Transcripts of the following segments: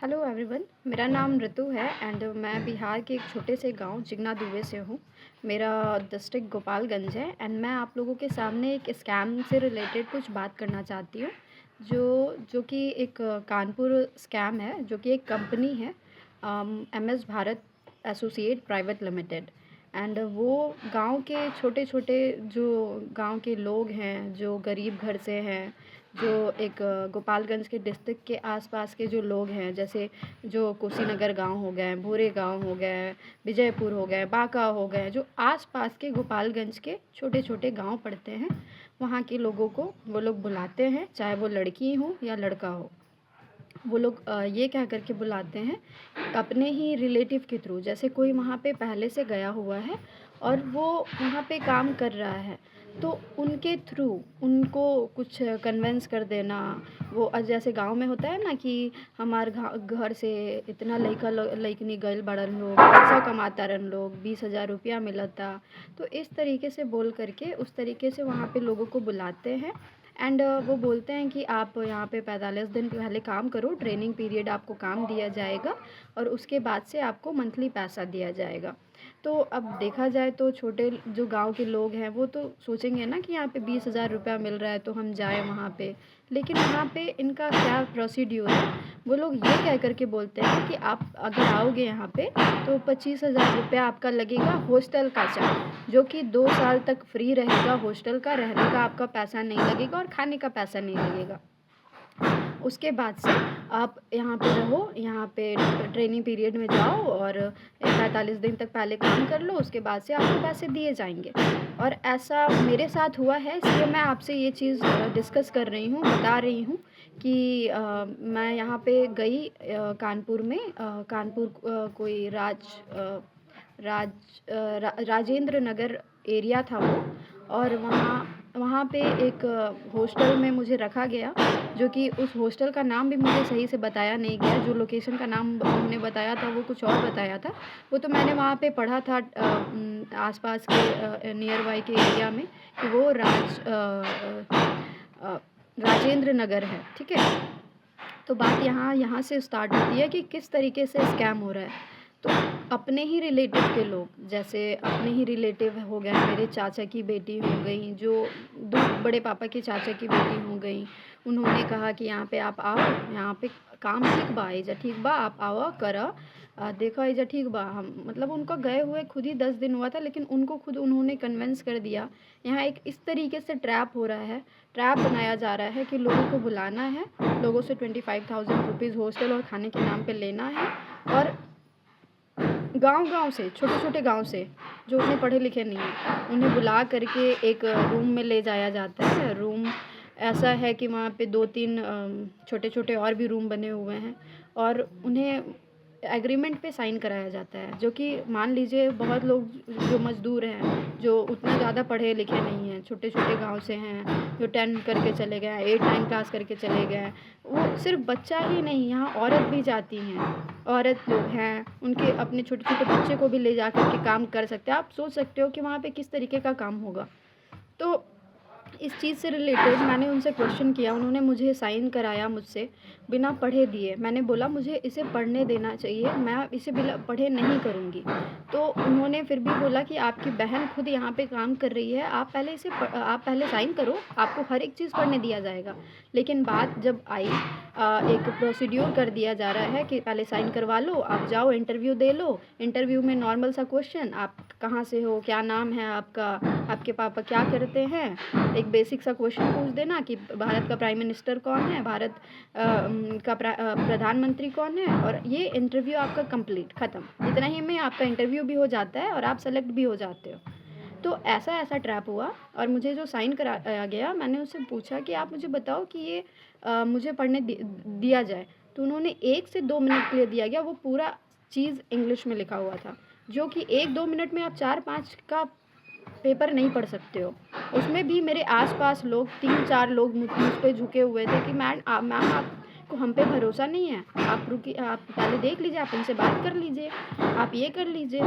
Hello everyone, मेरा नाम ऋतु है एंड मैं बिहार के एक छोटे से गांव जिगना दुबे से हूँ। मेरा डिस्ट्रिक्ट गोपालगंज है एंड मैं आप लोगों के सामने एक स्कैम से रिलेटेड कुछ बात करना चाहती हूँ। जो कि एक कानपुर स्कैम है, जो कि एक कंपनी है, MS Bharat associate private limited. And वो गांव के छोटे छोटे जो गांव के लोग हैं, जो गरीब घर से हैं, जो एक गोपालगंज के डिस्ट्रिक्ट के आसपास के जो लोग हैं, जैसे जो कुशीनगर गांव हो गए, भूरे गांव हो गए, विजयपुर हो गए, बांका हो गए, जो आसपास के गोपालगंज के छोटे छोटे गांव पड़ते हैं, वहाँ के लोगों को वो लोग बुलाते हैं, चाहे वो लड़की हो या लड़का हो। वो लोग ये कह कर के बुलाते हैं अपने ही रिलेटिव के थ्रू, जैसे कोई वहाँ पे पहले से गया हुआ है और वो वहाँ पे काम कर रहा है, तो उनके थ्रू उनको कुछ कन्वेंस कर देना। वो जैसे गांव में होता है ना कि हमार घर से इतना लइका लइकनी गइल बड़न लोग, पैसा कमाता रन लोग, 20,000 रुपया मिलता। तो इस तरीके से बोल करके उस तरीके से वहाँ पे लोगों को बुलाते हैं एंड वो बोलते हैं कि आप यहाँ पे 45 दिन पहले काम करो, ट्रेनिंग पीरियड आपको काम दिया जाएगा और उसके बाद से आपको मंथली पैसा दिया जाएगा। तो अब देखा जाए तो छोटे जो गांव के लोग हैं वो तो सोचेंगे ना कि यहाँ पे 20,000 रुपया मिल रहा है तो हम जाएँ वहाँ पे, लेकिन वहाँ पे इनका क्या प्रोसीड्यूर है, वो लोग ये कह कर के बोलते हैं कि आप अगर आओगे यहाँ पे तो 25,000 रुपया आपका लगेगा हॉस्टल का चार्ज, जो कि 2 साल तक फ्री रहेगा। हॉस्टल का रहने का आपका पैसा नहीं लगेगा और खाने का पैसा नहीं लगेगा। उसके बाद से आप यहाँ पे रहो, यहाँ पे ट्रेनिंग पीरियड में जाओ और 45 दिन तक पहले काम कर लो, उसके बाद से आपको पैसे दिए जाएंगे। और ऐसा मेरे साथ हुआ है, इसलिए मैं आपसे ये चीज़ डिस्कस कर रही हूँ, बता रही हूँ कि मैं यहाँ पे गई कानपुर में, कानपुर कोई राजेंद्र नगर एरिया था वो। और वहाँ वहाँ पे एक हॉस्टल में मुझे रखा गया, जो कि उस हॉस्टल का नाम भी मुझे सही से बताया नहीं गया। जो लोकेशन का नाम उन्होंने बताया था वो कुछ और बताया था। वो तो मैंने वहाँ पे पढ़ा था आसपास के नियर बाई के एरिया में कि वो राजेंद्र नगर है, ठीक है। तो बात यहाँ यहाँ से स्टार्ट होती है कि किस तरीके से स्कैम हो रहा है। तो अपने ही रिलेटिव के लोग, जैसे अपने ही रिलेटिव हो गए, मेरे चाचा की बेटी हो गई, जो बड़े पापा के चाचा की बेटी हो गई, उन्होंने कहा कि यहाँ पे आप आओ, यहाँ पे काम ठीक बा, एजा ठीक बा, आप आओ करा, देखो एजा ठीक बा। हम मतलब उनका गए हुए खुद ही 10 दिन हुआ था, लेकिन उनको खुद उन्होंने कन्विंस कर दिया। यहाँ एक इस तरीके से ट्रैप हो रहा है, ट्रैप बनाया जा रहा है कि लोगों को बुलाना है, लोगों से 25,000 रुपीज़ हॉस्टल और खाने के नाम पे लेना है। और गांव-गांव से, छोटे-छोटे गांव से, जो उतने पढ़े लिखे नहीं हैं, उन्हें बुला करके एक रूम में ले जाया जाता है। रूम ऐसा है कि वहाँ पे 2-3 छोटे-छोटे और भी रूम बने हुए हैं और उन्हें एग्रीमेंट पे साइन कराया जाता है। जो कि मान लीजिए बहुत लोग जो मज़दूर हैं, जो उतना ज़्यादा पढ़े लिखे नहीं हैं, छोटे-छोटे गाँव से हैं, जो 10 करके चले गए हैं, 8-9 क्लास करके चले गए हैं, वो सिर्फ बच्चा ही नहीं, यहाँ औरत भी जाती हैं, औरत लोग हैं, उनके अपने छोटे-छोटे बच्चे को भी ले जा कर के काम कर सकते हैं। आप सोच सकते हो कि वहाँ पे किस तरीके का काम होगा। तो इस चीज़ से रिलेटेड मैंने उनसे क्वेश्चन किया, उन्होंने मुझे साइन कराया मुझसे बिना पढ़े दिए। मैंने बोला मुझे इसे पढ़ने देना चाहिए, मैं इसे बिना पढ़े नहीं करूँगी। तो उन्होंने फिर भी बोला कि आपकी बहन खुद यहाँ पे काम कर रही है, आप पहले साइन करो, आपको हर एक चीज़ पढ़ने दिया जाएगा। लेकिन बात जब आई, एक प्रोसीड्यूर कर दिया जा रहा है कि पहले साइन करवा लो, आप जाओ इंटरव्यू दे लो। इंटरव्यू में नॉर्मल सा क्वेश्चन, आप कहाँ से हो, क्या नाम है आपका, आपके पापा क्या करते हैं, एक बेसिक सा क्वेश्चन पूछ देना कि भारत का प्राइम मिनिस्टर कौन है, भारत का प्रधानमंत्री कौन है, और ये इंटरव्यू आपका कंप्लीट ख़त्म। इतना ही में आपका इंटरव्यू भी हो जाता है और आप सेलेक्ट भी हो जाते हो। तो ऐसा ट्रैप हुआ और मुझे जो साइन कराया गया, मैंने उससे पूछा कि आप मुझे बताओ कि ये मुझे पढ़ने दिया जाए। तो उन्होंने 1 से 2 मिनट के लिए दिया गया। वो पूरा चीज़ इंग्लिश में लिखा हुआ था, जो कि 1-2 मिनट में आप 4-5 का पेपर नहीं पढ़ सकते हो। उसमें भी मेरे आस-पास लोग 3-4 लोग मुझ पे झुके हुए थे कि मैम आपको हम पे भरोसा नहीं है, आप रुकिए, आप पहले देख लीजिए, आप इनसे बात कर लीजिए, आप ये कर लीजिए।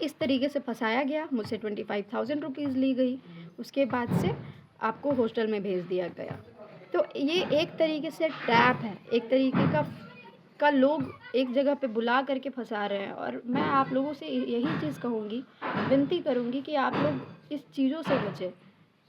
इस तरीके से फँसाया गया, मुझसे 25,000 रुपीज़ ली गई। उसके बाद से आपको हॉस्टल में भेज दिया गया। तो ये एक तरीके से ट्रैप है, एक तरीके का का लोग एक जगह पे बुला करके फँसा रहे हैं। और मैं आप लोगों से यही चीज़ कहूँगी, विनती करूँगी कि आप लोग इस चीज़ों से बचें।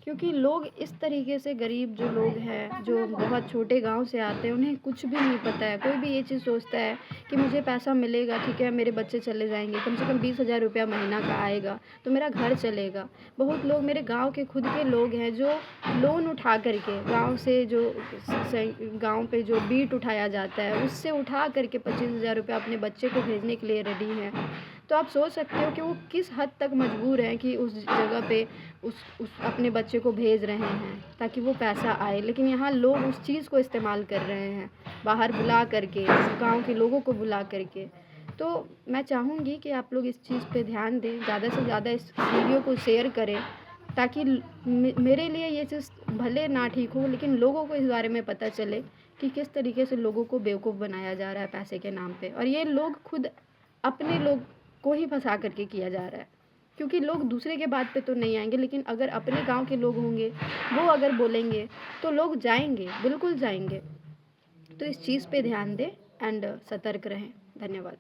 क्योंकि लोग इस तरीके से, गरीब जो लोग हैं, जो बहुत छोटे गाँव से आते हैं, उन्हें कुछ भी नहीं पता है। कोई भी ये चीज़ सोचता है कि मुझे पैसा मिलेगा, ठीक है, मेरे बच्चे चले जाएँगे, कम से कम 20,000 रुपया महीना का आएगा, तो मेरा घर चलेगा। बहुत लोग मेरे गाँव के खुद के लोग हैं जो लोन उठा कर के, गाँव से जो गाँव पे जो बीट उठाया जाता है, उससे उठा कर के 25,000 रुपया अपने बच्चे को भेजने के लिए रेडी हैं। तो आप सोच सकते हो कि वो किस हद तक मजबूर हैं कि उस जगह पे उस अपने बच्चे को भेज रहे हैं ताकि वो पैसा आए। लेकिन यहाँ लोग उस चीज़ को इस्तेमाल कर रहे हैं, बाहर बुला करके, गाँव के लोगों को बुला करके। तो मैं चाहूँगी कि आप लोग इस चीज़ पे ध्यान दें, ज़्यादा से ज़्यादा इस वीडियो को शेयर करें, ताकि मेरे लिए ये चीज़ भले ना ठीक हो, लेकिन लोगों को इस बारे में पता चले कि किस तरीके से लोगों को बेवकूफ़ बनाया जा रहा है पैसे के नाम पे। और ये लोग खुद अपने लोग को ही फंसा करके किया जा रहा है, क्योंकि लोग दूसरे के बात पे तो नहीं आएंगे, लेकिन अगर अपने गांव के लोग होंगे, वो अगर बोलेंगे तो लोग जाएंगे, बिल्कुल जाएंगे। तो इस चीज़ पे ध्यान दें एंड सतर्क रहें। धन्यवाद।